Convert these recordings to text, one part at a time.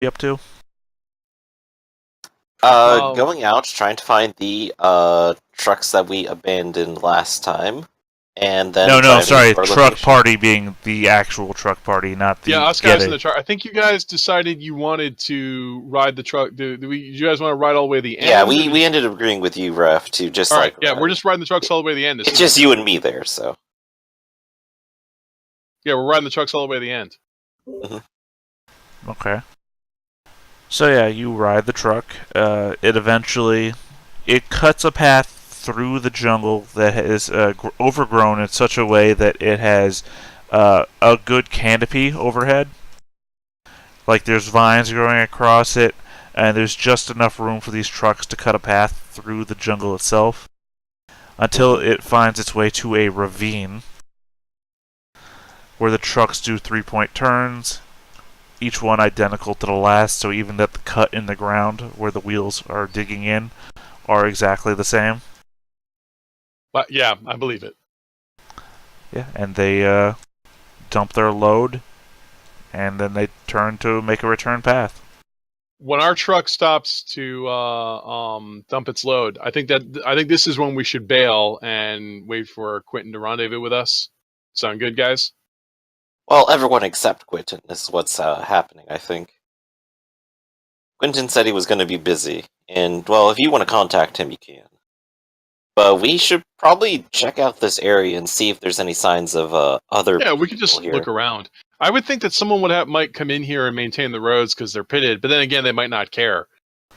you up to? Going out, trying to find the trucks that we abandoned last time, and then No, sorry, our truck location. party being the actual truck party, not the us guys in the truck. I think you guys decided you wanted to ride the truck. Do you guys want to ride all the way to the end? Yeah, we ended up agreeing with you, Ref, to just all right. Yeah, we're just riding the trucks all the way to the end. It's just you and me there, so. Yeah, we're riding the trucks all the way to the end. Mm-hmm. Okay. So yeah, you ride the truck. It cuts a path through the jungle that is overgrown in such a way that it has a good canopy overhead. Like there's vines growing across it, and there's just enough room for these trucks to cut a path through the jungle itself until it finds its way to a ravine where the trucks do 3-point turns, each one identical to the last, so even that the cut in the ground where the wheels are digging in are exactly the same. But yeah, I believe it. Yeah, and they dump their load, and then they turn to make a return path. When our truck stops to dump its load, I think this is when we should bail and wait for Quentin to rendezvous with us. Sound good, guys? Well, everyone except Quentin is what's happening, I think. Quentin said he was going to be busy, and, well, if you want to contact him, you can. But we should probably check out this area and see if there's any signs of other. Yeah, we could just look around. I would think that someone might come in here and maintain the roads because they're pitted, but then again, they might not care.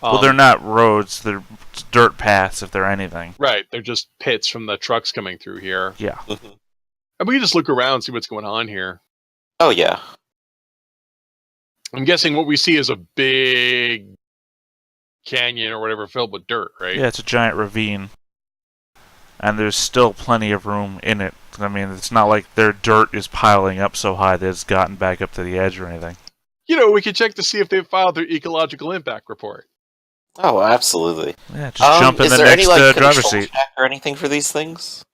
Well, they're not roads; they're dirt paths, if they're anything. Right, they're just pits from the trucks coming through here. Yeah. And we can just look around and see what's going on here. Oh, yeah. I'm guessing what we see is a big canyon or whatever filled with dirt, right? Yeah, it's a giant ravine. And there's still plenty of room in it. I mean, it's not like their dirt is piling up so high that it's gotten back up to the edge or anything. You know, we could check to see if they've filed their ecological impact report. Oh, absolutely. Yeah, just jump in the next driver's seat. Or anything for these things?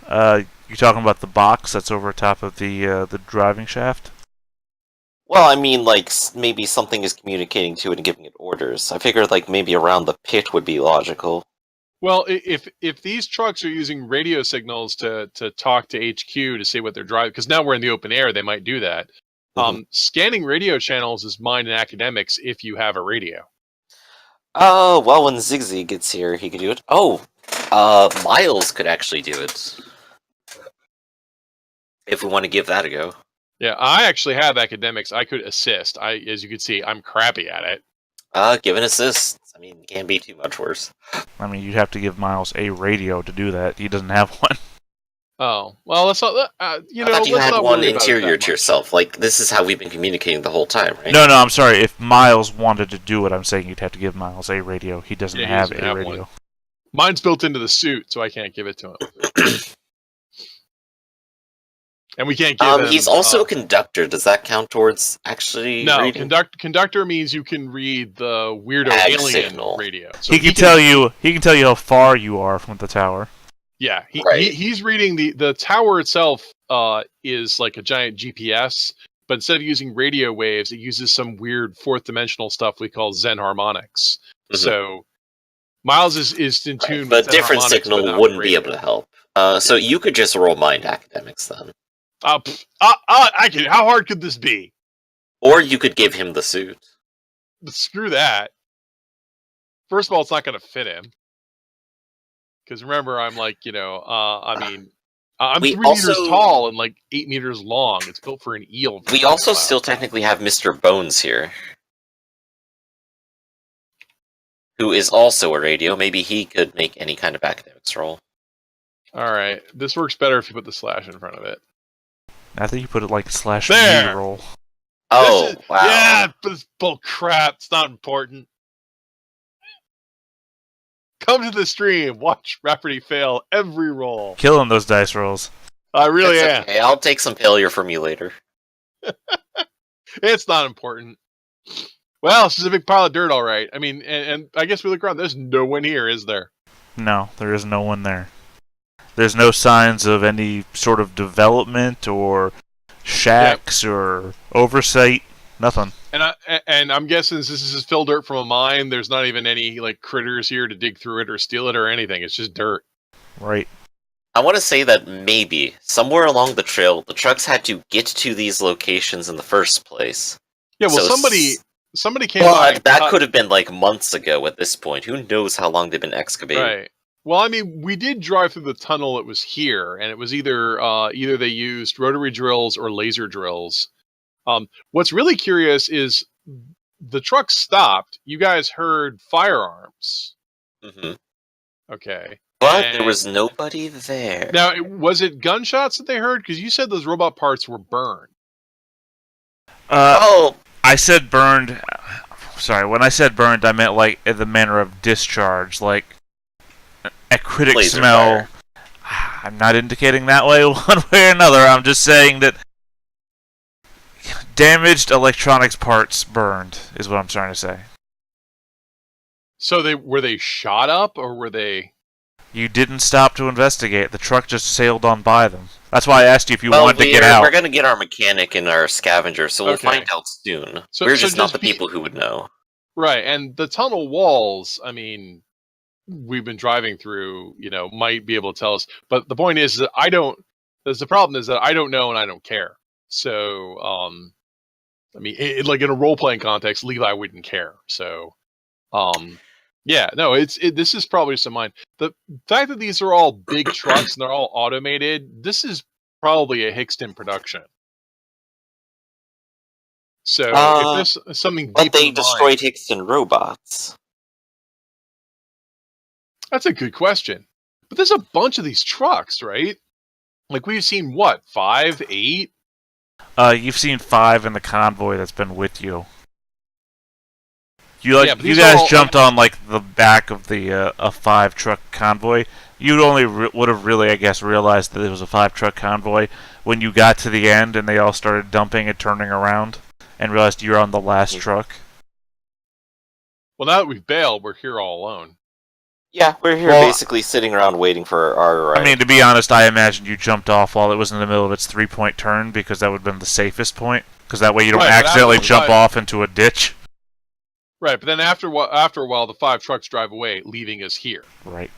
You talking about the box that's over top of the driving shaft? Well, I mean, like, maybe something is communicating to it and giving it orders. I figured, like, maybe around the pit would be logical. Well, if these trucks are using radio signals to talk to HQ to see what they're driving, because now we're in the open air, they might do that. Scanning radio channels is mine in academics if you have a radio. Oh, well, when Zigzag gets here, he could do it. Oh, Miles could actually do it. If we want to give that a go. Yeah, I actually have academics. I could assist. As you can see, I'm crappy at it. Give an assist. I mean, it can't be too much worse. I mean, you'd have to give Miles a radio to do that. He doesn't have one. Oh, well, let's not, I thought you had one interior to yourself. Like, this is how we've been communicating the whole time, right? No, I'm sorry. If Miles wanted to do it, I'm saying you'd have to give Miles a radio. He doesn't have a radio. One. Mine's built into the suit, so I can't give it to him. And we can't give him... He's also a conductor. Does that count towards actually reading? Conductor means you can read the weirdo alien signal radio. So he can tell you how far you are from the tower. Yeah, he's reading the tower itself is like a giant GPS, but instead of using radio waves, it uses some weird fourth dimensional stuff we call Zen harmonics. So Miles is in tune with but different signal wouldn't be able to help. So you could just roll mind academics then. I can. How hard could this be? Or you could give him the suit. But screw that. First of all, it's not going to fit him. Because remember, I'm like, I'm 3 meters tall and like 8 meters long. It's built for an eel. We also still technically have Mr. Bones here, who is also a radio. Maybe he could make any kind of academics roll. All right, this works better if you put the slash in front of it. I think you put it like slash there. roll. Oh, wow. Yeah, but it's bull crap. It's not important. Come to the stream. Watch Rafferty fail every roll. Killing those dice rolls. I really am. Okay. I'll take some failure from you later. It's not important. Well, it's just a big pile of dirt, all right. I mean, and I guess we look around. There's no one here, is there? No, there is no one there. There's no signs of any sort of development or shacks or oversight. Nothing. And I'm guessing since this is fill dirt from a mine, there's not even any like critters here to dig through it or steal it or anything. It's just dirt. Right. I want to say that maybe somewhere along the trail, the trucks had to get to these locations in the first place. Yeah, well, So somebody came by. But that could have been like months ago at this point. Who knows how long they've been excavating? Right. Well, I mean, we did drive through the tunnel that was here, and it was either they used rotary drills or laser drills. What's really curious is the truck stopped. You guys heard firearms. Mm-hmm. Okay. But there was nobody there. Now, was it gunshots that they heard? Because you said those robot parts were burned. I said burned. Sorry, when I said burned, I meant like in the manner of discharge, like a critic Laser smell. fire. I'm not indicating that way one way or another. I'm just saying that damaged electronics parts burned is what I'm trying to say. So were they shot up, or were they? You didn't stop to investigate. The truck just sailed on by them. That's why I asked you if you wanted to get out. We're going to get our mechanic and our scavenger, so we'll find out soon. So, we're just not the people who would know. Right, and the tunnel walls, I mean, we've been driving through, might be able to tell us. But the point is that the problem is that I don't know and I don't care. So, I mean, like in a role-playing context, Levi wouldn't care. So, yeah, no, this is probably some mine. The fact that these are all big trucks and they're all automated, this is probably a Hickston production. So if there's something but deep they in destroyed Hickston robots. That's a good question. But there's a bunch of these trucks, right? Like we've seen what, 5, 8? You've seen 5 in the convoy that's been with you. You these guys jumped on like the back of the a 5 truck convoy. You'd only would have really, I guess, realized that it was a 5 truck convoy when you got to the end and they all started dumping and turning around and realized you're on the last truck. Well, now that we've bailed, we're here all alone. Yeah, we're here basically sitting around waiting for our ride. I mean, to be honest, I imagine you jumped off while it was in the middle of its 3-point turn because that would have been the safest point. Because that way you don't accidentally jump off into a ditch. Right, but then after a while, the 5 trucks drive away, leaving us here. Right.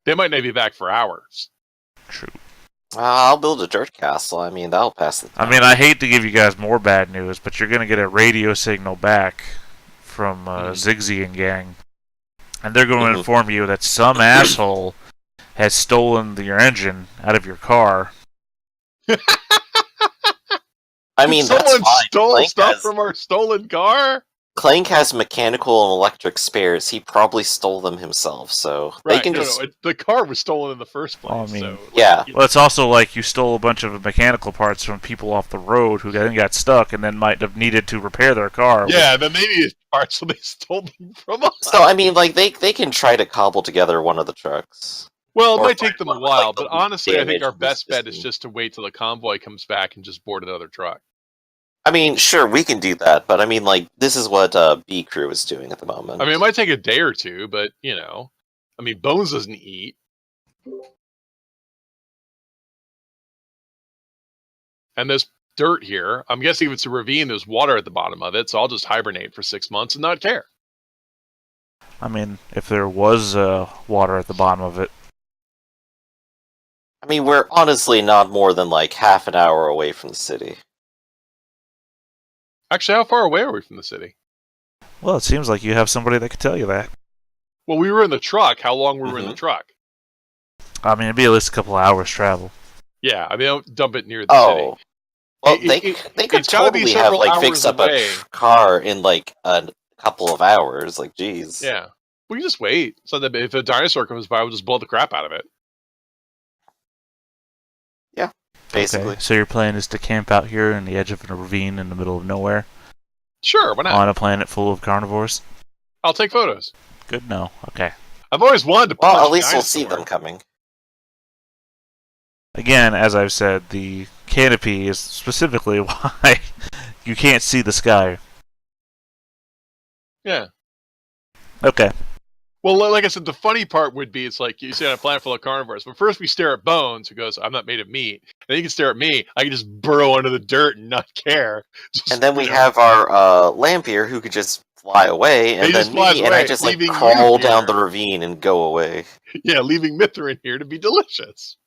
They might not be back for hours. True. I'll build a dirt castle. I mean, that'll pass the time. I mean, I hate to give you guys more bad news, but you're going to get a radio signal back from Zigzy and gang. And they're going to inform you that some asshole has stolen your engine out of your car. I mean, someone stole Clank stuff from our stolen car? Clank has mechanical and electric spares. He probably stole them himself, so they can the car was stolen in the first place. I mean, so, yeah. Well, it's also like you stole a bunch of mechanical parts from people off the road who then got stuck and then might have needed to repair their car. Yeah, then maybe it's parts so they stole them from us. So, I mean, like, they can try to cobble together one of the trucks. Well, it might take them a while, like, but honestly, I think our best bet is system. just to wait till the convoy comes back and just board another truck. I mean, sure, we can do that, but I mean, like, this is what B Crew is doing at the moment. I mean, it might take a day or two, but, I mean, Bones doesn't eat. And there's dirt here. I'm guessing if it's a ravine, there's water at the bottom of it, so I'll just hibernate for 6 months and not care. I mean, if there was water at the bottom of it. I mean, we're honestly not more than, like, half an hour away from the city. Actually, how far away are we from the city? Well, it seems like you have somebody that could tell you that. Well, we were in the truck. How long were we in the truck? I mean, it'd be at least a couple hours travel. Yeah, I mean, don't dump it near the city. Well, they could totally have, like, fixed up a car in, like, a couple of hours. Like, geez. Yeah. We can just wait. So that if a dinosaur comes by, we'll just blow the crap out of it. Yeah, basically. Okay, so your plan is to camp out here in the edge of a ravine in the middle of nowhere? Sure, why not? On a planet full of carnivores? I'll take photos. Good, no. Okay. I've always wanted to Well, at least we'll see them coming. Again, as I've said, the canopy is specifically why you can't see the sky. Yeah. Okay. Well, like I said, the funny part would be, it's like you say on a planet full of carnivores, but first we stare at Bones, who goes, I'm not made of meat. And then you can stare at me, I can just burrow under the dirt and not care. Just, And then we have our Lampier, who could just fly away, and he just then flies me, and I away, just leaving you crawl here. down the ravine and go away. Yeah, leaving Mithrin here to be delicious.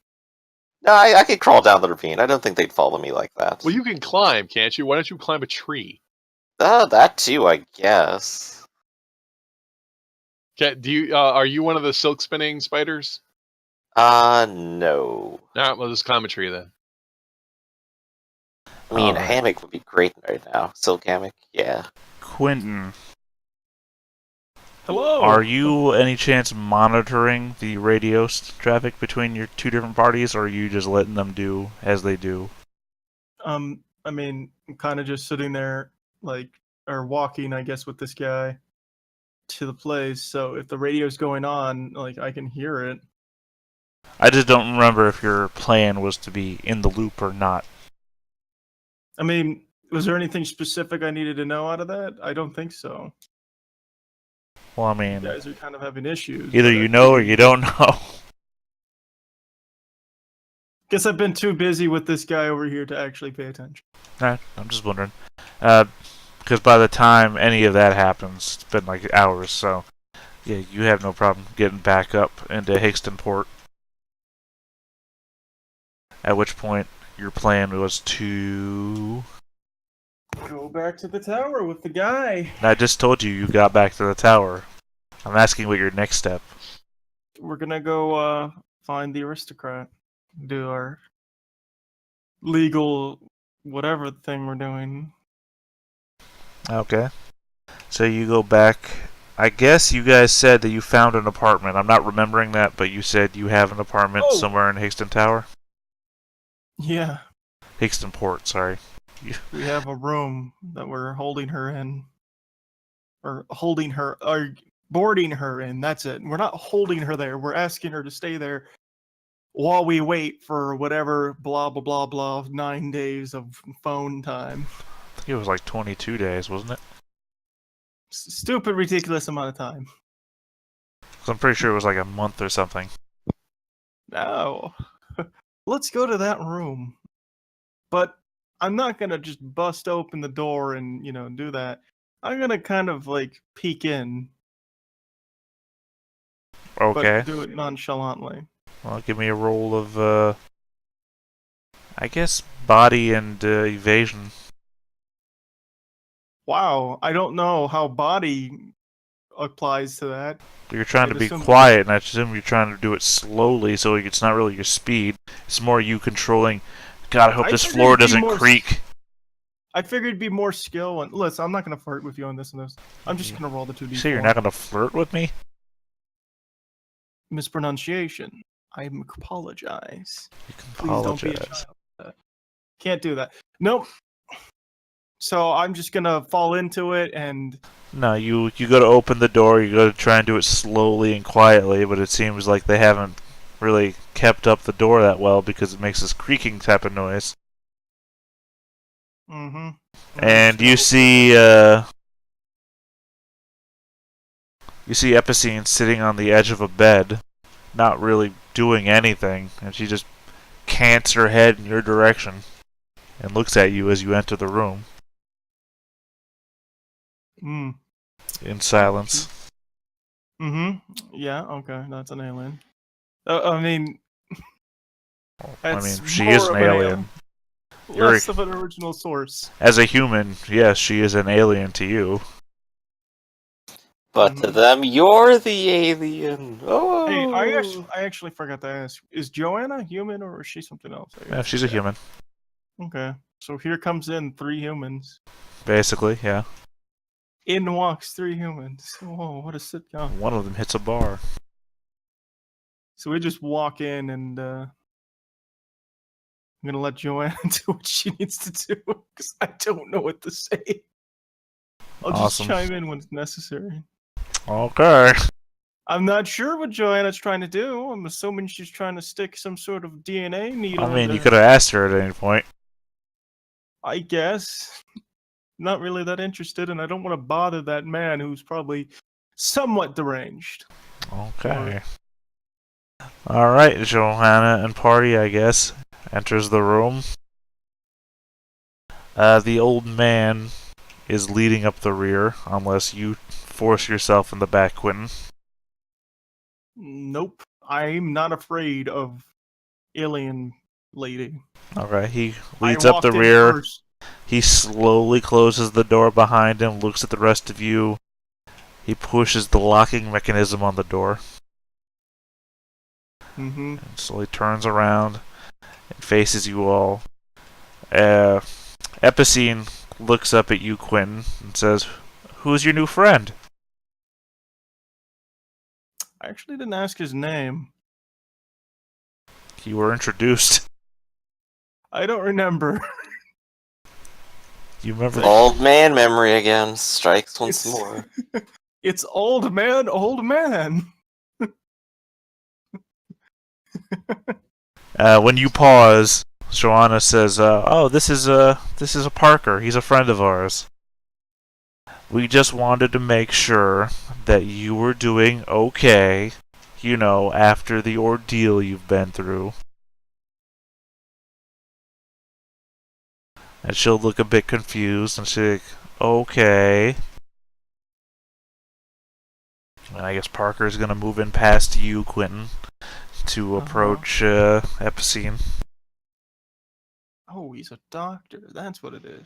No, I could crawl down the ravine. I don't think they'd follow me like that. Well, you can climb, can't you? Why don't you climb a tree? That too, I guess. Do you? Are you one of the silk spinning spiders? No. Alright, well, just climb a tree then. I mean, a hammock would be great right now. Silk hammock, yeah. Quentin, Hello. are you any chance monitoring the radio traffic between your two different parties, or are you just letting them do as they do? I mean, I'm kind of just sitting there, or walking, I guess, with this guy to the place. So if the radio's going on, I can hear it. I just don't remember if your plan was to be in the loop or not. I mean, was there anything specific I needed to know out of that? I don't think so. Well, I mean, You guys are kind of having issues. either you know or you don't know. Guess I've been too busy with this guy over here to actually pay attention. Nah, I'm just wondering. Because by the time any of that happens, it's been like hours, so yeah, you have no problem getting back up into Higgstonport. At which point, your plan was to... Go back to the tower with the guy. I just told you you got back to the tower. I'm asking what your next step. We're gonna go find the aristocrat. Do our legal whatever thing we're doing. Okay. So you go back. I guess you guys said that you found an apartment. I'm not remembering that, but you said you have an apartment somewhere in Higgston Tower? Yeah. Higgstonport, sorry. We have a room that we're holding her in. Or boarding her in, that's it. We're not holding her there. We're asking her to stay there while we wait for whatever blah blah blah blah 9 days of phone time. I think it was like 22 days, wasn't it? Stupid, ridiculous amount of time. 'Cause I'm pretty sure it was like a month or something. No. Let's go to that room. But I'm not gonna just bust open the door and, do that. I'm gonna kind of peek in. Okay. But do it nonchalantly. Well, give me a roll of, I guess, body and evasion. Wow, I don't know how body applies to that. You're trying to I'd be assume- quiet, and I assume you're trying to do it slowly, so it's not really your speed. It's more you controlling. God, I hope this figured floor it'd be doesn't more creak. I figured it'd be more skill. And listen, I'm not gonna flirt with you on this and this. I'm just gonna roll the 2d4. You say you're not gonna flirt with me? Mispronunciation. I apologize. You can Please don't be a apologize. child. Can't do that. Nope. So I'm just gonna fall into it and... No, you go to open the door, you go to try and do it slowly and quietly, but it seems like they haven't really kept up the door that well because it makes this creaking type of noise. Mm-hmm. And you see Epicene sitting on the edge of a bed, not really doing anything, and she just cants her head in your direction and looks at you as you enter the room Mm. in silence. Mm-hmm. Yeah, okay, that's an alien. I mean... She is an alien. Less of an original source. As a human, yes, she is an alien to you. But to them, you're the alien. Oh. Hey, I actually forgot to ask. Is Joanna human or is she something else? Yeah, she's a human. Okay. So here comes in 3 humans. Basically, yeah. In walks 3 humans. Whoa, what a sitcom. One of them hits a bar. So we just walk in and I'm gonna let Joanna do what she needs to do because I don't know what to say. I'll just Awesome. chime in when it's necessary. Okay. I'm not sure what Joanna's trying to do. I'm assuming she's trying to stick some sort of DNA needle. I mean, into you could have asked her at any point. I guess. Not really that interested, and I don't want to bother that man who's probably somewhat deranged. Okay. All right, Johanna and party, I guess, enters the room. The old man is leading up the rear, unless you force yourself in the back, Quentin. Nope, I'm not afraid of alien lady. Okay, he I leads up walked the in rear. first. He slowly closes the door behind him, looks at the rest of you. He pushes the locking mechanism on the door. Mm-hmm. And slowly turns around and faces you all. Epicene looks up at you, Quentin, and says, "Who's your new friend?" I actually didn't ask his name. You were introduced. I don't remember. You remember? Old man memory again strikes once It's- more. It's old man, old man. When you pause, Joanna says, "Oh, this is a Parker. He's a friend of ours. We just wanted to make sure that you were doing okay, after the ordeal you've been through." And she'll look a bit confused and she'll like, "Okay." And I guess Parker's gonna move in past you, Quentin, to approach Epicene. Oh, he's a doctor. That's what it is.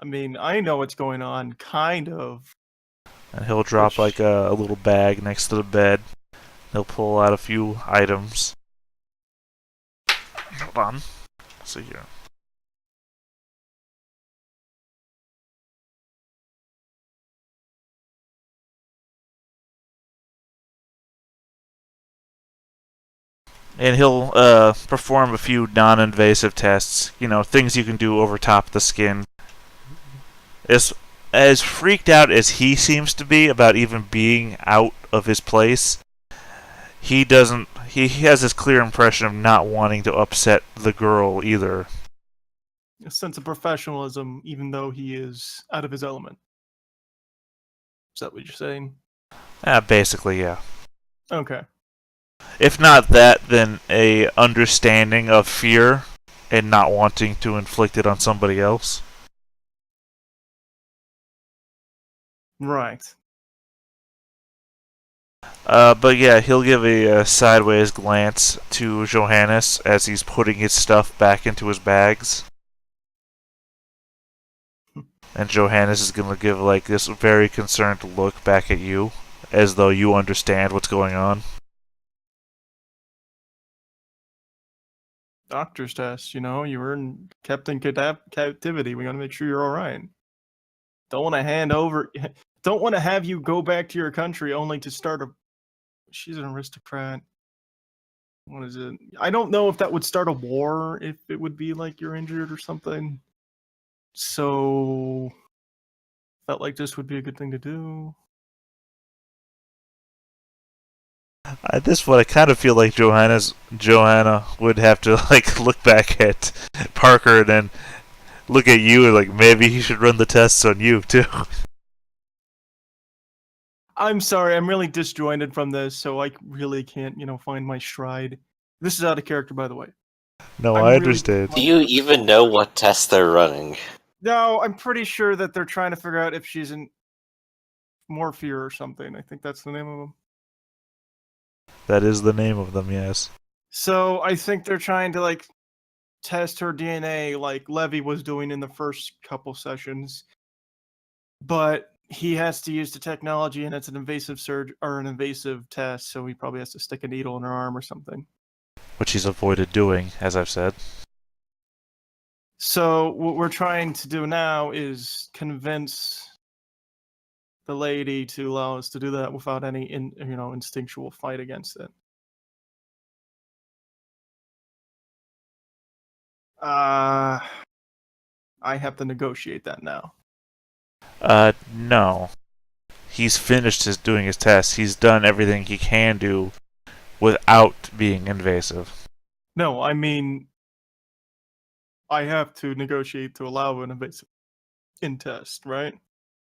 I mean, I know what's going on, kind of. And he'll drop like a little bag next to the bed. He'll pull out a few items. Hold on. Let's see here. And he'll perform a few non-invasive tests. Things you can do over top of the skin. As freaked out as he seems to be about even being out of his place, he doesn't. He has this clear impression of not wanting to upset the girl either. A sense of professionalism, even though he is out of his element. Is that what you're saying? Basically, yeah. Okay. If not that, then a understanding of fear and not wanting to inflict it on somebody else. Right. But yeah, he'll give a sideways glance to Johannes as he's putting his stuff back into his bags. And Johannes is going to give like this very concerned look back at you, as though you understand what's going on. Doctor's test, you were kept in captivity. We gotta make sure you're all right. Don't want to hand over. Don't want to have you go back to your country only to start a. She's an aristocrat. What is it? I don't know if that would start a war. If it would be like you're injured or something. So felt like this would be a good thing to do. At this point, I kind of feel like Johanna would have to like look back at Parker and then look at you and like maybe he should run the tests on you too. I'm sorry, I'm really disjointed from this, so I really can't, find my stride. This is out of character, by the way. No, I'm I really understand. Do you even know what tests they're running? No, I'm pretty sure that they're trying to figure out if she's in Morphir or something. I think that's the name of them. That is the name of them, yes. So I think they're trying to test her DNA like Levy was doing in the first couple sessions. But he has to use the technology and it's an invasive an invasive test, so he probably has to stick a needle in her arm or something. Which he's avoided doing, as I've said. So what we're trying to do now is convince the lady to allow us to do that without any instinctual fight against it. I have to negotiate that now. No. He's finished doing his tests. He's done everything he can do without being invasive. No, I mean, I have to negotiate to allow an invasive in test, right?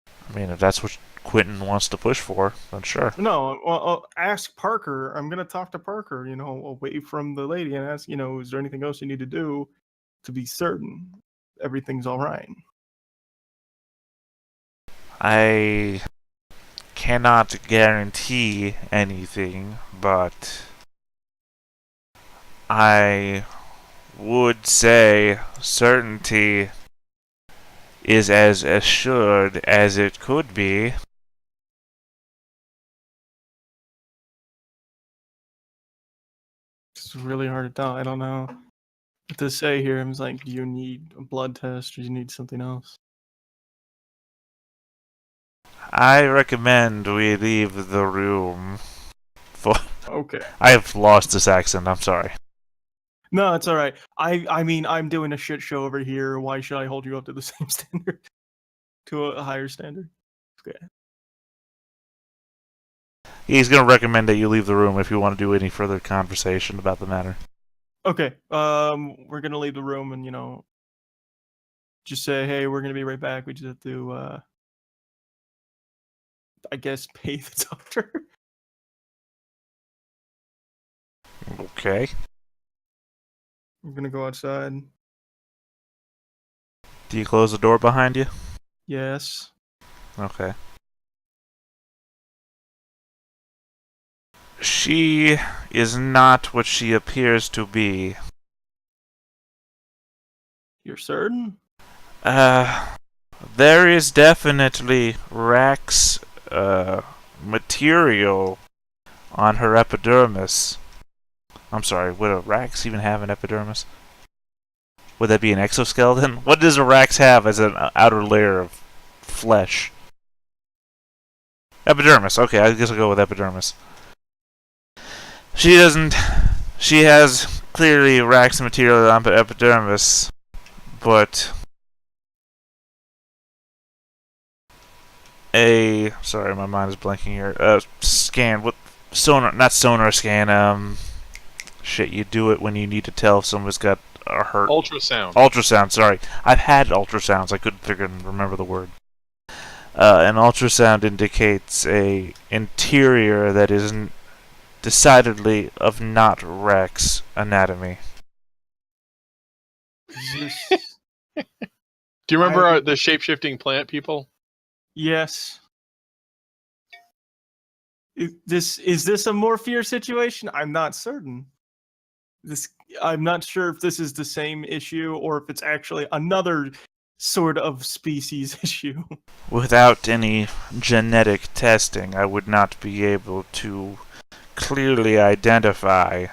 I mean, if that's what Quentin wants to push for, then sure. No, well, ask Parker. I'm gonna talk to Parker. Away from the lady and ask. Is there anything else you need to do to be certain everything's all right? I cannot guarantee anything, but I would say certainty is as assured as it could be. It's really hard to tell. I don't know what to say here. I'm like, do you need a blood test or do you need something else? I recommend we leave the room. Okay. I have lost this accent, I'm sorry. No, it's all right. I mean, I'm doing a shit show over here. Why should I hold you up to the same standard? To a higher standard? Okay. He's going to recommend that you leave the room if you want to do any further conversation about the matter. Okay. We're gonna leave the room and just say, hey, we're gonna be right back. We just have to, I guess, pay the doctor. Okay. I'm gonna go outside. Do you close the door behind you? Yes. Okay. She is not what she appears to be. You're certain? There is definitely Rax, material on her epidermis. I'm sorry, would a Rax even have an epidermis? Would that be an exoskeleton? What does a Rax have as an outer layer of flesh? Epidermis. Okay, I guess I'll go with epidermis. She doesn't. She has clearly Rax material on epidermis, but sorry, my mind is blanking here. Scan. What? Sonar. Not sonar scan. Shit, you do it when you need to tell if someone's got a hurt. Ultrasound. Ultrasound, sorry. I've had ultrasounds. I couldn't figure and remember the word. An ultrasound indicates a interior that is decidedly of not Rex anatomy. Do you remember the shape-shifting plant people? Yes. Is this a Morphir situation? I'm not certain. I'm not sure if this is the same issue or if it's actually another sort of species issue. Without any genetic testing, I would not be able to clearly identify.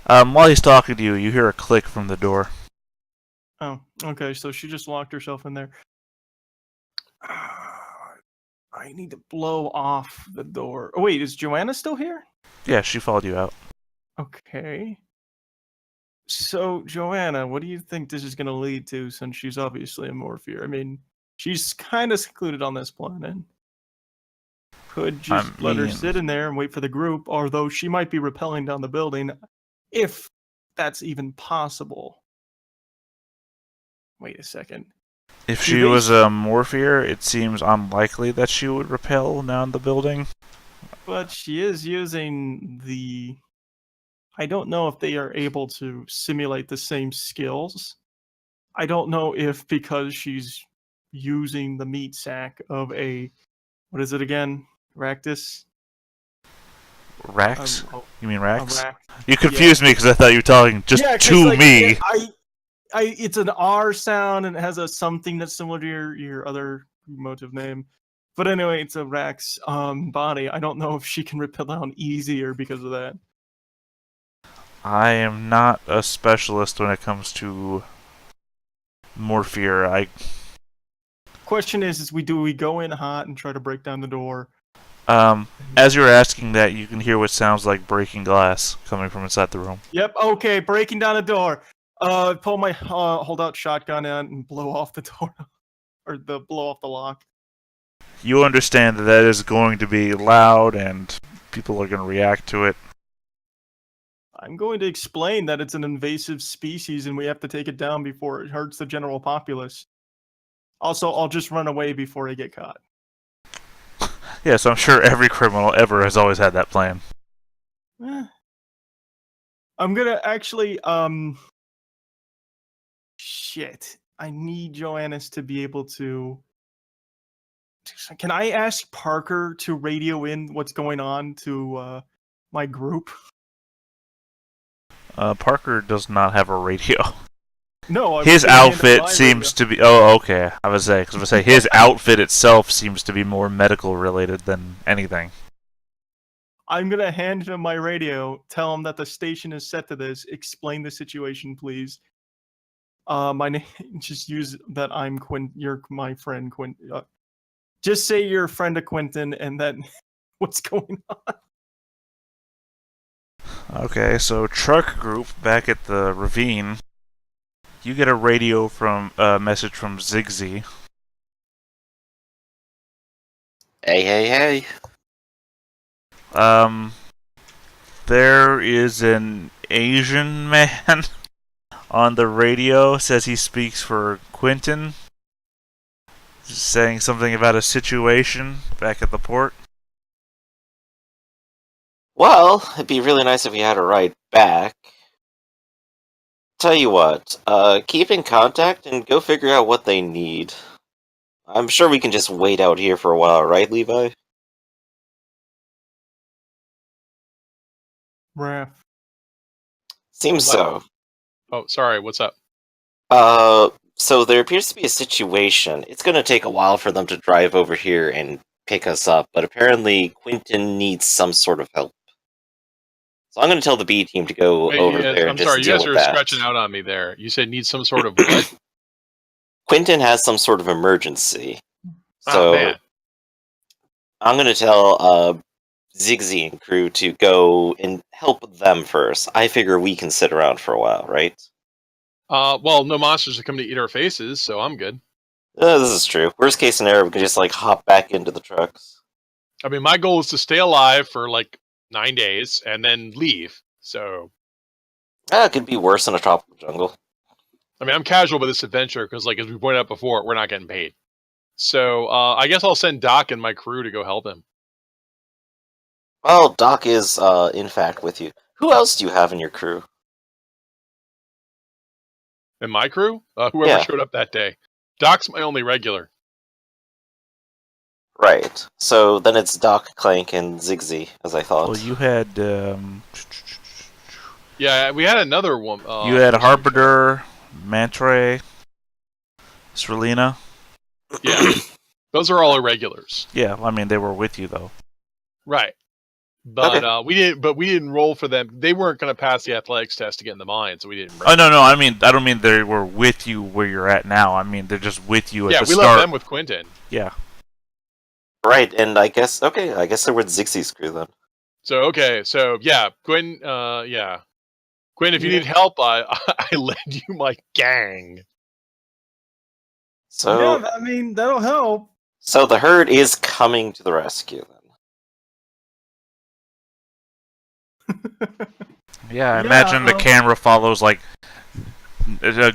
While he's talking to you, you hear a click from the door. Oh, okay. So she just locked herself in there. I need to blow off the door. Oh, wait, is Joanna still here? Yeah, she followed you out. Okay. So, Joanna, what do you think this is going to lead to since she's obviously a Morphir? I mean, she's kind of secluded on this planet. Could just let her sit in there and wait for the group, although she might be rappelling down the building, if that's even possible. Wait a second. If she was a Morphir, it seems unlikely that she would rappel down the building. But she is using the... I don't know if they are able to simulate the same skills. I don't know if because she's using the meat sack of a... What is it again? Ractus? Rax? You mean Rax? Rax. You confused me because I thought you were talking just to me. It's an R sound and it has a something that's similar to your other motive name. But anyway, it's a Rax body. I don't know if she can repel down easier because of that. I am not a specialist when it comes to Morphir. Question is do we go in hot and try to break down the door? As you're asking that, you can hear what sounds like breaking glass coming from inside the room. Yep, okay, breaking down the door. Pull my hold out shotgun out and blow off the door. Or blow off the lock. You understand that is going to be loud and people are going to react to it. I'm going to explain that it's an invasive species and we have to take it down before it hurts the general populace. Also, I'll just run away before I get caught. Yeah, so I'm sure every criminal ever has always had that plan. I'm gonna actually, shit. I need Joannis to be able to... Can I ask Parker to radio in what's going on to my group? Parker does not have a radio. No, his outfit seems to be... Oh, okay. I was going to say, his outfit itself seems to be more medical related than anything. I'm going to hand him my radio, tell him that the station is set to this, explain the situation, please. My name, just use that I'm Quinn, you're my friend, Quinn. Just say you're a friend of Quentin and then what's going on. Okay, so truck group back at the ravine. You get a radio from message from Zigzy. Hey. There is an Asian man on the radio, says he speaks for Quentin, saying something about a situation back at the port. Well, it'd be really nice if we had a ride back. Tell you what, keep in contact and go figure out what they need. I'm sure we can just wait out here for a while, right, Levi? Raph. Seems so. Oh, sorry, what's up? So there appears to be a situation. It's gonna take a while for them to drive over here and pick us up, but apparently Quentin needs some sort of help. So I'm gonna tell the B team to go over there and just deal with that. I'm sorry, you guys are stretching out on me there. You said need some sort of what? Quentin has some sort of emergency. So man. I'm gonna tell Zigzy and crew to go and help them first. I figure we can sit around for a while, right? Well, no monsters are coming to eat our faces, so I'm good. This is true. Worst case scenario, we can just hop back into the trucks. I mean, my goal is to stay alive for 9 days and then leave. So it could be worse in a tropical jungle. I mean, I'm casual with this adventure because, as we pointed out before, we're not getting paid. So I guess I'll send Doc and my crew to go help him. Well, Doc is, in fact, with you. Who else do you have in your crew? And my crew? Whoever showed up that day. Doc's my only regular. Right. So then it's Doc, Clank, and Zigzy, as I thought. Well, you had... Yeah, we had another one. you had Harbinger, Mantray, Srelina. Yeah. Those are all irregulars. Yeah, I mean, they were with you, though. Right. But okay. we didn't roll for them. They weren't going to pass the athletics test to get in the mine, so we didn't. Oh no, I don't mean they were with you where you're at now. I mean they're just with you at the start. Yeah, we left them with Quentin. Yeah. Right, and I guess they're with Zigzy's crew then. So yeah, Quinn. Quinn, if you need help, I lend you my gang. So yeah, I mean that'll help. So the herd is coming to the rescue then. Yeah, I imagine the camera follows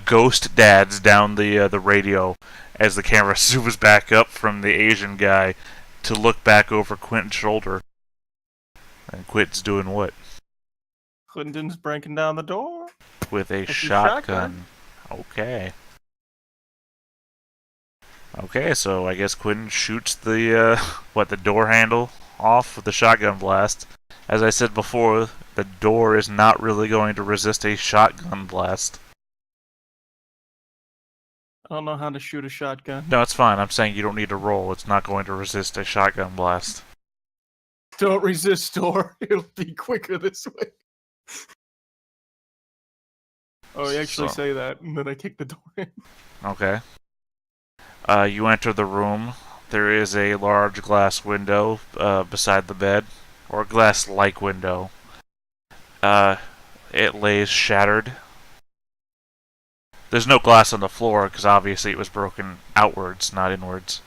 ghost dads down the radio as the camera zooms back up from the Asian guy to look back over Quentin's shoulder. And Quentin's doing what? Quentin's breaking down the door with a shotgun. Okay. Okay, so I guess Quentin shoots the the door handle off with the shotgun blast. As I said before, the door is not really going to resist a shotgun blast. I don't know how to shoot a shotgun. No, it's fine. I'm saying you don't need to roll. It's not going to resist a shotgun blast. Don't resist door. It'll be quicker this way. Oh, you actually say that, and then I kick the door in. Okay. You enter the room. There is a large glass window beside the bed. Or a glass-like window. It lays shattered. There's no glass on the floor, because obviously it was broken outwards, not inwards.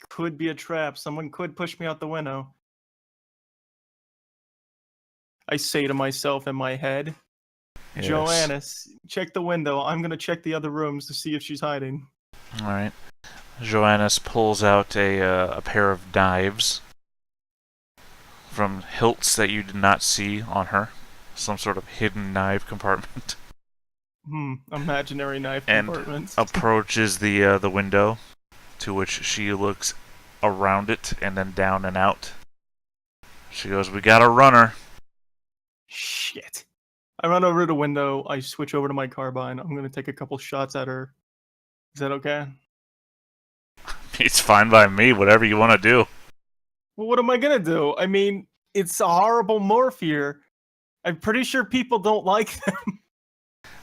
Could be a trap. Someone could push me out the window. I say to myself in my head, Yes. Joanna, check the window. I'm going to check the other rooms to see if she's hiding. All right. Joannis pulls out a pair of knives from hilts that you did not see on her. Some sort of hidden knife compartment. Imaginary knife And compartments. approaches the window, to which she looks around it and then down and out. She goes, "We got a runner." Shit. I run over to the window. I switch over to my carbine. I'm going to take a couple shots at her. Is that okay? It's fine by me, whatever you want to do. Well, what am I going to do? I mean, it's a horrible Morphir. I'm pretty sure people don't like them.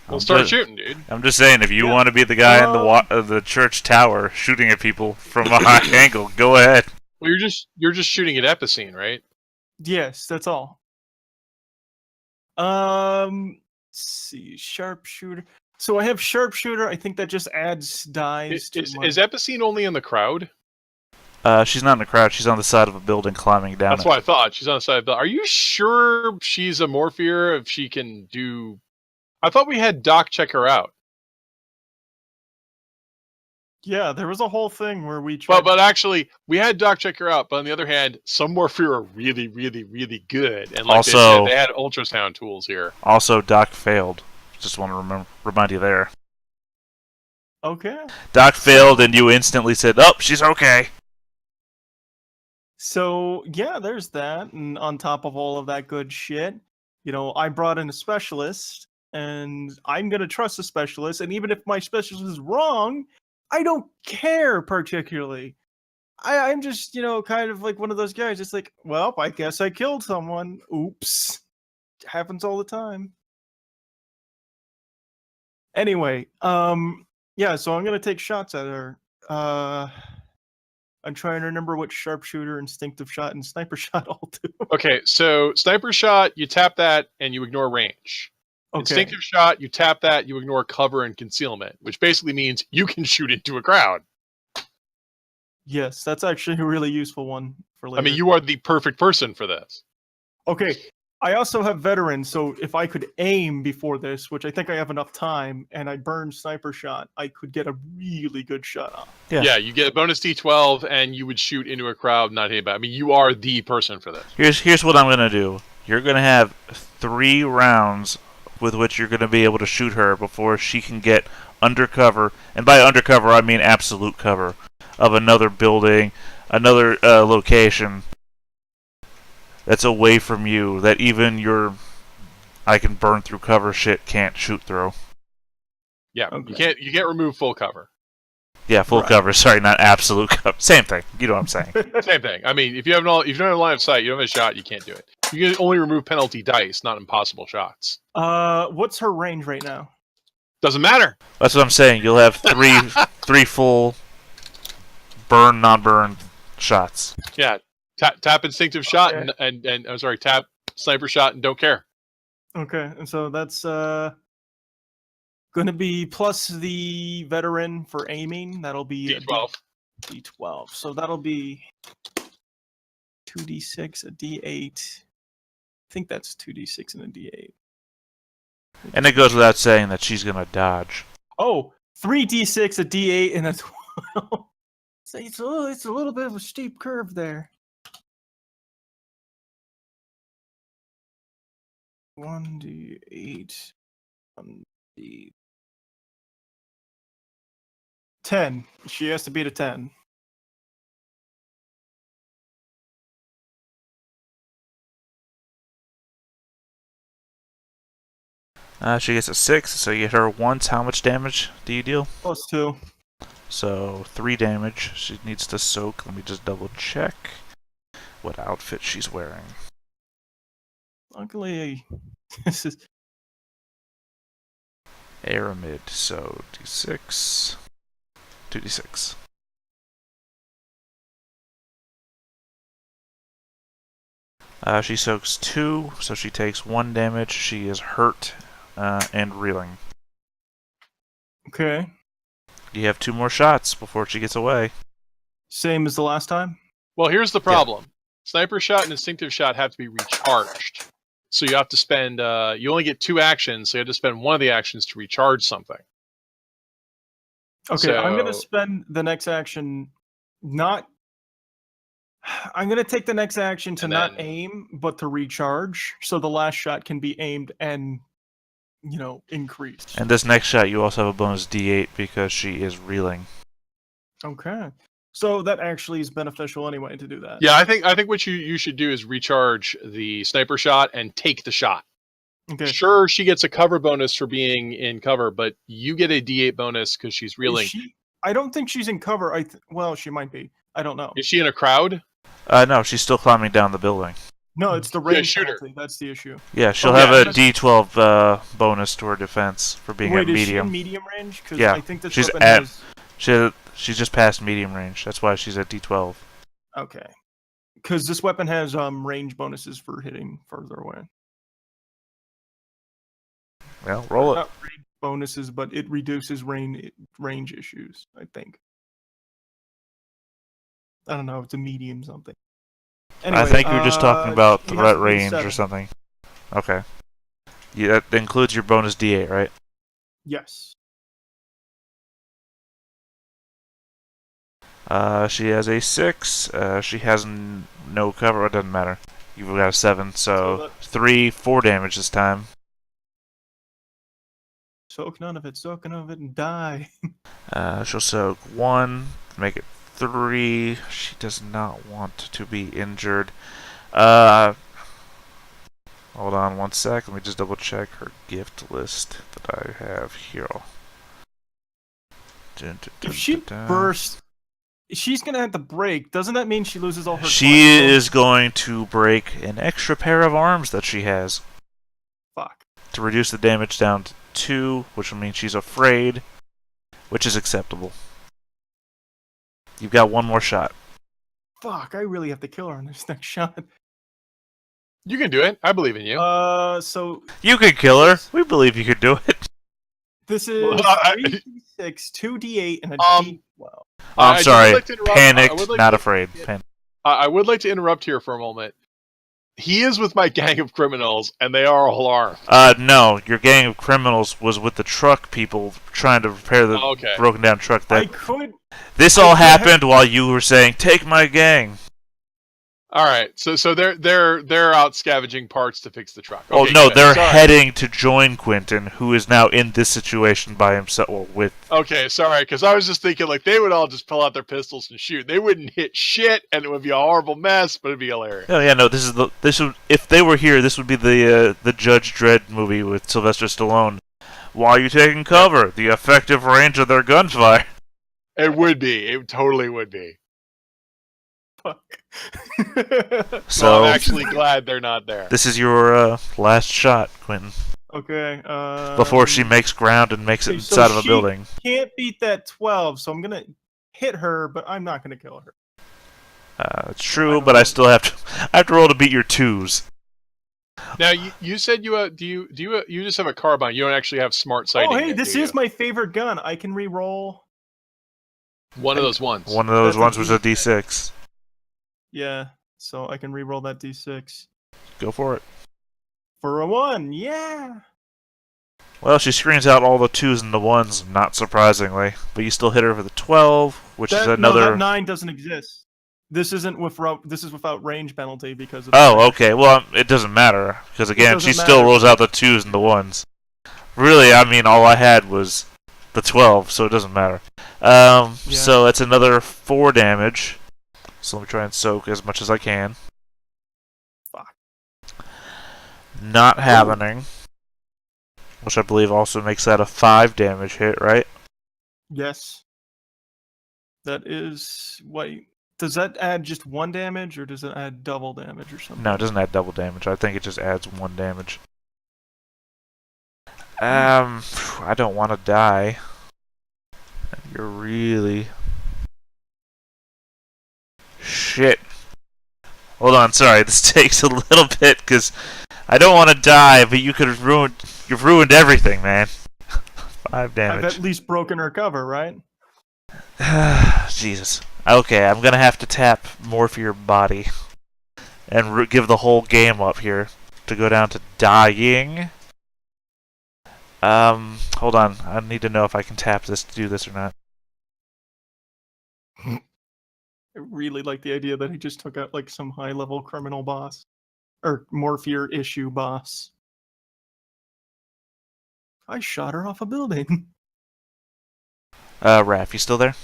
We'll start shooting, dude. I'm just saying, if you want to be the guy in the church tower shooting at people from a high angle, go ahead. Well, you're just shooting at Epicene, right? Yes, that's all. Let's see, sharpshooter. So I have sharpshooter. I think that just adds dice. Is Epicene only in the crowd? She's not in the crowd. She's on the side of a building climbing down. That's what I thought. She's on the side of the. Are you sure she's a Morphir? If she can do, I thought we had Doc check her out. Yeah, there was a whole thing where we tried. But actually, we had Doc check her out. But on the other hand, some Morphir are really, really, really good, and like Also, they had ultrasound tools here. Also, Doc failed. Just want to remind you there. Okay. Doc failed, and you instantly said, "Oh, she's okay." So yeah, there's that, and on top of all of that good shit, I brought in a specialist, and I'm gonna trust the specialist, and even if my specialist is wrong, I don't care particularly. I'm just, kind of like one of those guys. It's like, well, I guess I killed someone. Oops. Happens all the time. Anyway, yeah, so I'm gonna take shots at her. I'm trying to remember what sharpshooter, instinctive shot, and sniper shot all do. Okay, so sniper shot, you tap that and you ignore range. Okay. Instinctive shot, you tap that, you ignore cover and concealment, which basically means you can shoot into a crowd. Yes, that's actually a really useful one for later. I mean, you are the perfect person for this. Okay, I also have veteran, so if I could aim before this, which I think I have enough time, and I burn sniper shot, I could get a really good shot off. Yeah, you get a bonus D12, and you would shoot into a crowd, not anybody. I mean, you are the person for this. Here's what I'm gonna do. You're gonna have 3 rounds with which you're gonna be able to shoot her before she can get undercover, and by undercover I mean absolute cover, of another building, another location that's away from you, that even your I can burn through cover shit can't shoot through. Yeah, okay. you can't remove full cover. Yeah, full cover. Sorry, not absolute cover. Same thing. You know what I'm saying? Same thing. I mean, if you don't have a line of sight, you don't have a shot, you can't do it. You can only remove penalty dice, not impossible shots. What's her range right now? Doesn't matter. That's what I'm saying. You'll have three full burn, non-burn shots. Yeah, tap instinctive shot and I'm sorry, tap sniper shot and don't care. Okay, and so that's going to be plus the veteran for aiming. That'll be D12. D12. So that'll be 2d6, a d8. I think that's 2d6 and a d8. And it goes without saying that she's gonna dodge. Oh, 3d6, a d8, and a 12. So it's a little bit of a steep curve there. 1d8, 1d 10. She has to beat a 10. She gets a 6, so you hit her once. How much damage do you deal? +2. So 3 damage. She needs to soak. Let me just double check what outfit she's wearing. Luckily, this is Aramid, so d6. 2d6. She soaks 2, so she takes 1 damage. She is hurt and reeling. okay. You have 2 more shots before she gets away. Same as the last time? Well, here's the problem. Sniper shot and instinctive shot have to be recharged. So you have to spend. You only get 2 actions, so you have to spend one of the actions to recharge something. Okay, I'm gonna spend the next action. I'm gonna take the next action to not aim, but to recharge, so the last shot can be aimed and increased. And this next shot, you also have a bonus D8 because she is reeling. Okay. So that actually is beneficial anyway to do that. Yeah, I think what you should do is recharge the sniper shot and take the shot. Okay. Sure, she gets a cover bonus for being in cover, but you get a D8 bonus because she's reeling. I don't think she's in cover. Well, she might be. I don't know. Is she in a crowd? No, she's still climbing down the building. No, it's the range penalty. That's the issue. Yeah, she'll have a D12 bonus to her defense for being at medium. Is she in medium range? Yeah, I think this she's weapon she's just past medium range. That's why she's at D12. Okay. Because this weapon has range bonuses for hitting further away. Well, roll it. Not range bonuses, but it reduces range issues, I think. I don't know. It's a medium something. Anyway, I think you were just talking about threat range 7. or something. Okay. Yeah, that includes your bonus D8, right? Yes. She has a 6. She has no cover. It doesn't matter. You've got a 7, so 4 damage this time. Soak none of it, and die. She'll soak 1, make it 3. She does not want to be injured. Hold on 1 sec. Let me just double check her gift list that I have here. If she bursts, she's gonna have to break. Doesn't that mean she loses all her? She is going to break an extra pair of arms that she has. Fuck. To reduce the damage down to 2, which will mean she's afraid, which is acceptable. You've got 1 more shot. Fuck, I really have to kill her on this next shot. You can do it. I believe in you. So you could kill her. We believe you could do it. This is 3d6, 2d8, and a d12. I'm sorry. Panicked, not afraid. I would like to interrupt here for a moment. He is with my gang of criminals, and they are all armed. No, your gang of criminals was with the truck people trying to repair the broken down truck. This all happened while you were saying, "Take my gang." All right, so they're out scavenging parts to fix the truck. Okay, no, they're heading to join Quentin, who is now in this situation by himself. Well, with. Okay, sorry, because I was just thinking like they would all just pull out their pistols and shoot. They wouldn't hit shit, and it would be a horrible mess, but it'd be hilarious. Oh yeah, no, if they were here, this would be the Judge Dredd movie with Sylvester Stallone. Why are you taking cover? The effective range of their gunfire. It would be. It totally would be. So well, I'm actually glad they're not there. This is your last shot, Quentin. Okay. Before she makes ground and makes it inside of a building. Can't beat that 12, so I'm gonna hit her, but I'm not gonna kill her. It's true, but I still have to roll to beat your 2s. Now you said you just have a carbine. You don't actually have smart sighting. Oh hey, this is my favorite gun. I can re-roll. One of those ones. One of those ones was a D6. Yeah, so I can re-roll that D6. Go for it. For a 1, yeah! Well, she screens out all the 2s and the 1s, not surprisingly. But you still hit her for the 12, which is another... No, that 9 doesn't exist. This is without range penalty because of... Oh, okay. Well, it doesn't matter. Because again, she still rolls out the 2s and the 1s. Really, I mean, all I had was the 12, so it doesn't matter. So it's another 4 damage. So let me try and soak as much as I can. Fuck. Not happening. Which I believe also makes that a 5 damage hit, right? Yes. That is... Wait, does that add just 1 damage, or does it add double damage or something? No, it doesn't add double damage. I think it just adds 1 damage. I don't want to die. You're really... Shit. Hold on, sorry. This takes a little bit because I don't want to die, but you've ruined everything, man. 5 damage. I've at least broken her cover, right? Jesus. Okay, I'm gonna have to tap Morphir body and give the whole game up here. to go down to dying. Hold on. I need to know if I can tap this to do this or not. I really like the idea that he just took out like some high-level criminal boss. Or Morphir issue boss. I shot her off a building. Raph, you still there?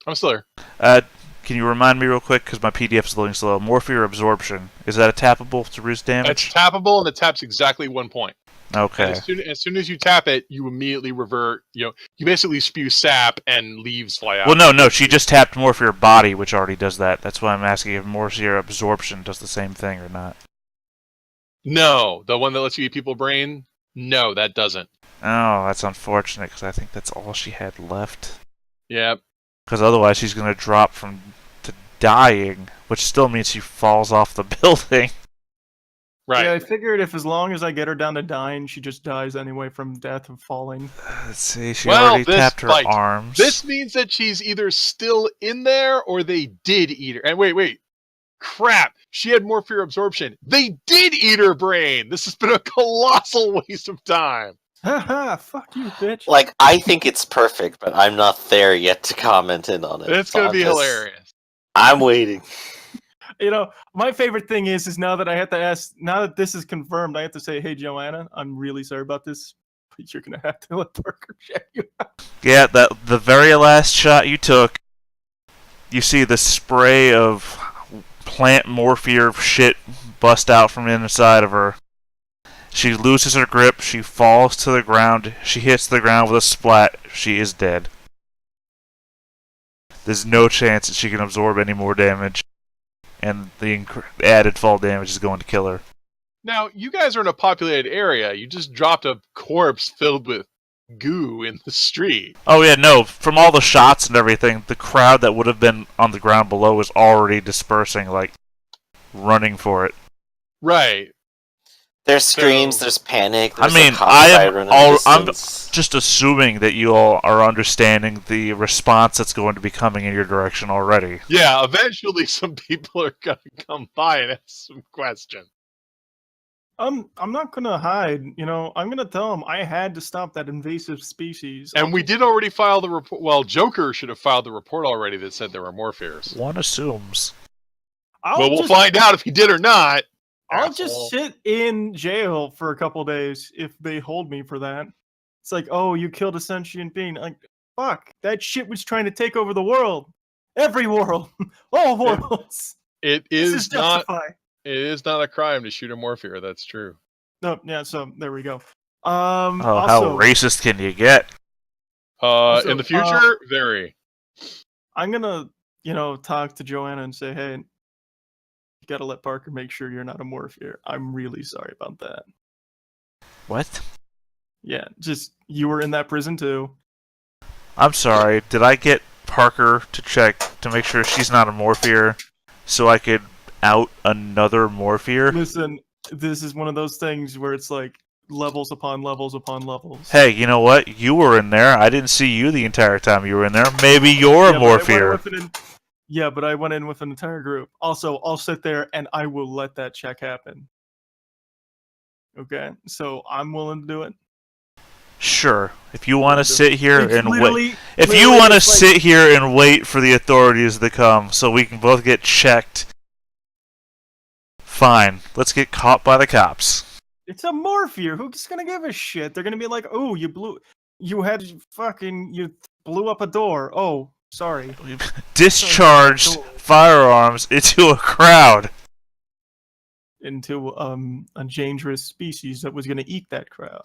I'm still there. Can you remind me real quick, because my PDF is loading slow. Morphir absorption. Is that a tappable to reduce damage? It's tappable, and it taps exactly 1 point. Okay. And as soon as you tap it, you immediately revert. You basically spew sap and leaves fly out. Well, no. She just tapped Morphir body, which already does that. That's why I'm asking if Morphir absorption does the same thing or not. No, the one that lets you eat people brain. No, that doesn't. Oh, that's unfortunate, because I think that's all she had left. Yep. Because otherwise she's going to drop to dying, which still means she falls off the building. Right. Yeah, I figured if as long as I get her down to dying, she just dies anyway from death of falling. Let's see, she already tapped her arms. This means that she's either still in there or they did eat her. And wait. Crap! She had Morphir absorption. They did eat her brain! This has been a colossal waste of time. Haha, fuck you, bitch. Like, I think it's perfect, but I'm not there yet to comment in on it. It's gonna be hilarious. I'm waiting. My favorite thing is now that I have to ask, now that this is confirmed, I have to say, hey, Joanna, I'm really sorry about this, but you're going to have to let Parker check you out. Yeah, the very last shot you took, you see the spray of plant Morphir shit bust out from inside of her. She loses her grip, she falls to the ground, she hits the ground with a splat, she is dead. There's no chance that she can absorb any more damage, and the added fall damage is going to kill her. Now, you guys are in a populated area. You just dropped a corpse filled with goo in the street. Oh yeah, no, from all the shots and everything, the crowd that would have been on the ground below was already dispersing, like, running for it. Right. There's screams, there's panic, I there's mean, a cop siren in the I'm distance. just assuming that you all are understanding the response that's going to be coming in your direction already. Yeah, eventually some people are gonna come by and ask some questions. I'm not gonna hide. I'm gonna tell them I had to stop that invasive species. And we did already file the report. Well, Joker should have filed the report already that said there were Morphirs. One assumes. We'll find out if he did or not. I'll just sit in jail for a couple days if they hold me for that. It's like, oh, you killed a sentient being. Like, fuck, that shit was trying to take over the world. Every world. All worlds. It This is not. It is not a crime to shoot a Morphir. That's true. No, yeah. So there we go. How Also, racist can you get? In the future, very. I'm gonna, talk to Joanna and say, hey, you gotta let Parker make sure you're not a Morphir. I'm really sorry about that. What? Yeah, just you were in that prison too. I'm sorry. Did I get Parker to check to make sure she's not a Morphir so I could out another Morphir? Listen, this is one of those things where it's like levels upon levels upon levels. Hey, you know what? You were in there. I didn't see you the entire time you were in there. Maybe you're a Morphir. Yeah, but I went in with an entire group. Also, I'll sit there and I will let that check happen. Okay? So I'm willing to do it. Sure. If you want to sit here and wait. If literally, you want to sit here and wait for the authorities to come so we can both get checked, fine. Let's get caught by the cops. It's a Morphir. Who's gonna give a shit? They're gonna be like, oh, you blew up a door. Oh, sorry. Discharged firearms into a crowd. Into a dangerous species that was gonna eat that crowd.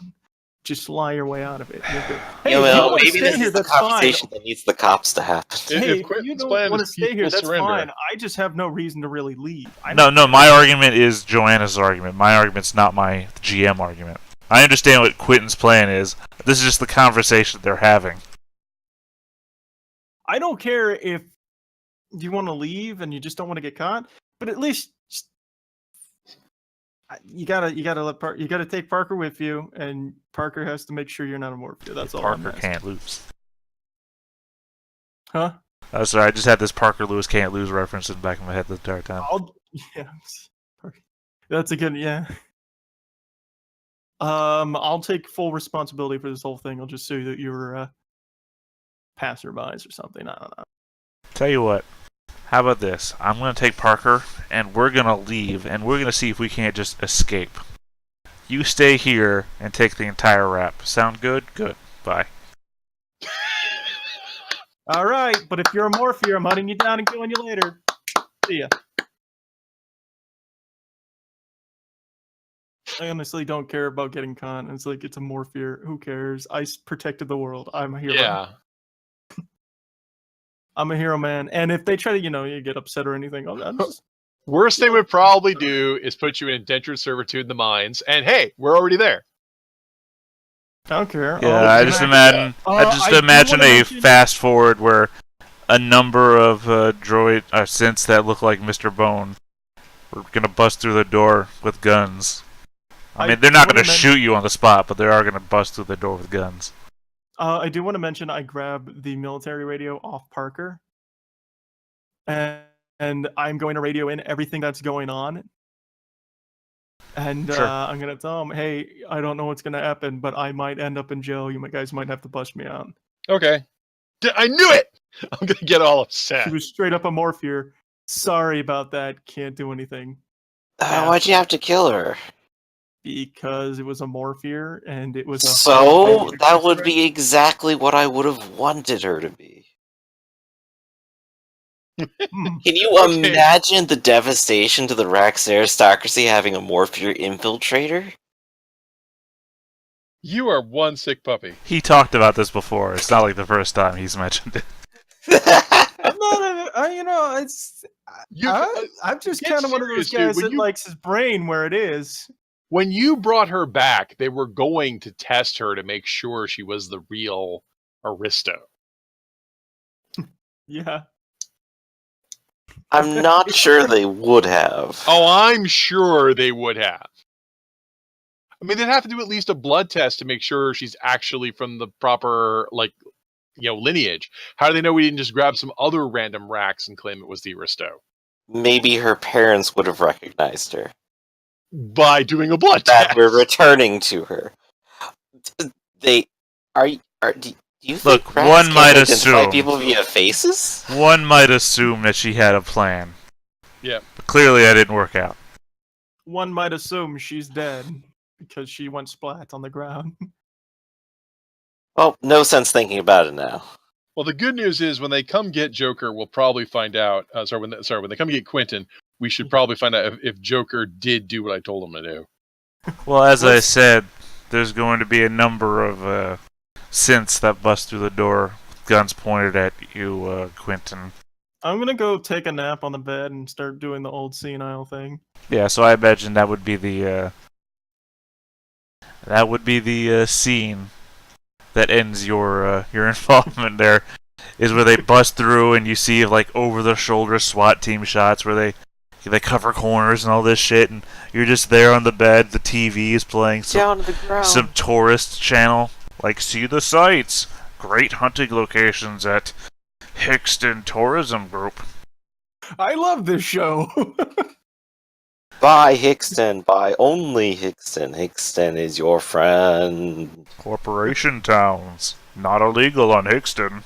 Just lie your way out of it. Hey, maybe this is the conversation that needs the cops to happen. Hey, if you don't want to stay here, that's fine. I just have no reason to really leave. No, my argument is Joanna's argument. My argument's not my GM argument. I understand what Quentin's plan is. This is just the conversation they're having. I don't care if you want to leave and you just don't want to get caught, but at least you gotta take Parker with you, and Parker has to make sure you're not a Morphir. That's all. Parker can't lose. Huh? Oh, sorry, I just had this Parker Lewis can't lose reference in the back of my head the entire time. Yeah, that's a good, yeah. I'll take full responsibility for this whole thing. I'll just say that you're passerbys or something. I don't know. Tell you what. How about this? I'm going to take Parker, and we're going to leave, and we're going to see if we can't just escape. You stay here and take the entire rap. Sound good? Good. Bye. All right, but if you're a Morphir, I'm hunting you down and killing you later. See ya. I honestly don't care about getting caught. It's like, it's a Morphir. Who cares? I protected the world. I'm a hero. Yeah. I'm a hero, man. And if they try to, you get upset or anything, I'm just... Worst they would probably do is put you in indentured servitude in the mines, and hey, we're already there. I don't care. Yeah, I just imagine a fast forward where a number of synths that look like Mr. Bone are gonna bust through the door with guns. I mean, they're not gonna shoot you on the spot, but they are gonna bust through the door with guns. I do want to mention I grabbed the military radio off Parker, and I'm going to radio in everything that's going on. And Sure. I'm going to tell him, hey, I don't know what's going to happen, but I might end up in jail. You guys might have to bust me out. Okay. I knew it! I'm going to get all upset. She was straight up a Morphir. Sorry about that. Can't do anything. Why'd you have to kill her? Because it was a Morphir, and it was So, that would be exactly what I would have wanted her to be. Can you imagine the devastation to the Rax aristocracy having a Morphir infiltrator? You are one sick puppy. He talked about this before. It's not like the first time he's mentioned it. I'm not, I'm just kind of one of those guys that likes his brain where it is. When you brought her back, they were going to test her to make sure she was the real Aristo. Yeah. I'm not sure they would have. Oh, I'm sure they would have. I mean, they'd have to do at least a blood test to make sure she's actually from the proper, lineage. How do they know we didn't just grab some other random Rax and claim it was the Aristo? Maybe her parents would have recognized her. By doing a blood that test. We're returning to her. Do you think Look, Rax one can might identify assume people via faces? One might assume that she had a plan. Yeah. But clearly that didn't work out. One might assume she's dead because she went splat on the ground. Well, no sense thinking about it now. Well, the good news is when they come get Joker, we'll probably find out. When they come get Quentin, we should probably find out if Joker did do what I told him to do. Well, as I said, there's going to be a number of synths that bust through the door with guns pointed at you, Quentin. I'm gonna go take a nap on the bed and start doing the old senile thing. Yeah, so I imagine that would be the scene that ends your involvement there, is where they bust through and you see over the shoulder SWAT team shots where they cover corners and all this shit, and you're just there on the bed. The TV is playing some tourist channel, see the sights, great hunting locations at Hickston Tourism Group. I love this show. Buy Hickston, buy only Hickston. Hickston is your friend. Corporation towns, not illegal on Hickston.